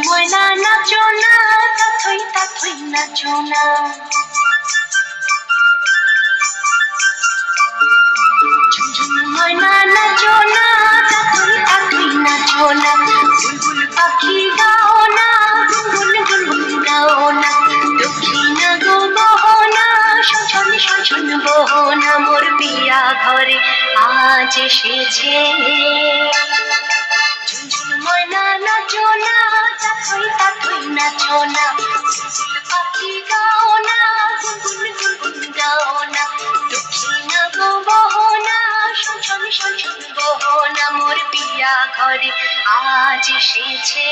ময়না নাচো না, তাথই তাথই নাচো না। ঝুনঝুন ময়না নাচো না, তাথই তাথই নাচো না। বুলবুল পাখি গাও না, গুনগুন গুনগুন গাও না। দক্ষিণা গো বহনা, শোষণ শোষণ বহনা। মোর পিয়া ঘরে আজ এসেছে। ঝুনঝুন ময়না নাচো না, তাথই তাথই নাচো না। বুলবুল পাখি গাও না, গুনগুন গুনগুন গাও না। দক্ষিণা গো বহনা, শোষণ শোষণ বহনা। মোর পিয়া ঘরে আজ এসেছে।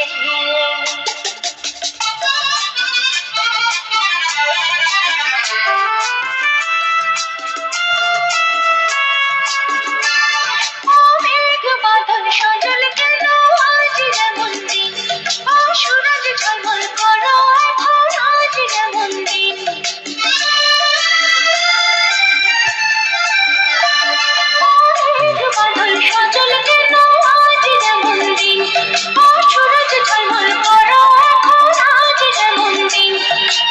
বাদল সজল কেন আজ যেমন দিন, সুরজ ঝলমল করো এখন আজ যেমন দিন। বাদল সজল কেন আজ যেমন দিন, সুরজ ঝলমল করো এখন আজ যেমন দিন।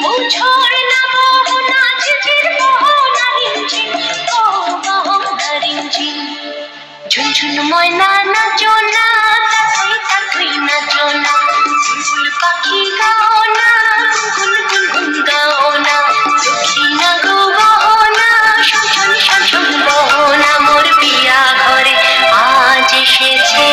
ও ঝর্ণা মোহনা ঝিঝির মোহনা রিমঝিম, ও মোহনা রিমঝিম। ঝুনঝুন ময়না নাচো না, তাথই তাথই নাচো না। বুলবুল পাখি গাও না, গুনগুন গুনগুন গাও না। দক্ষিণা গো বহনা, শোষণ শোষণ বহনা। মোর পিয়া ঘরে আজ এসেছে।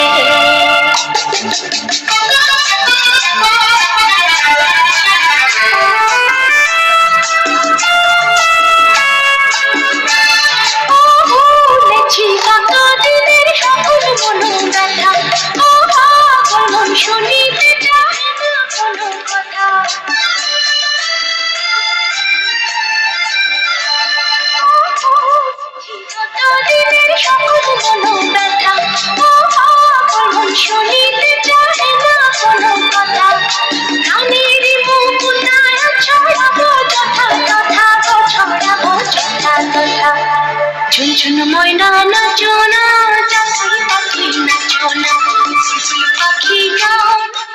ভুলেছি কত দিনের সকল মনো ব্যথা, পাগল মন শুনিতে চায় না কোনো কথা। কত দিনের সকল মনো ব্যথা, পাগল মন শুনিতে চায় না কোনো কথা। প্রাণের মুকুতায় ছড়াবো যথা তথা, ছড়াবো যথা তথা। ঝুনঝুন ময়না নাচো না, তাথই তাথই নাচো না। বুলবুল পাখি গাও না,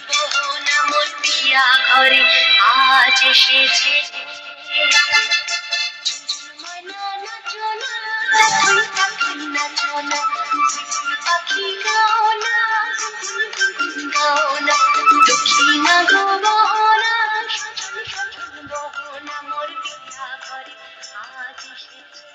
বহনা। মোর পিয়া ঘরে আজ এসেছে। ঝুনঝুন ময়না নাচো না, তাথই তাথই নাচো না। বুলবুল পাখি গাও না, গুনগুন গুনগুন গাও না। দক্ষিণা গো বহনা, শোষণ শোষণ বহনা। মোর পিয়া ঘরে আজ এসেছে।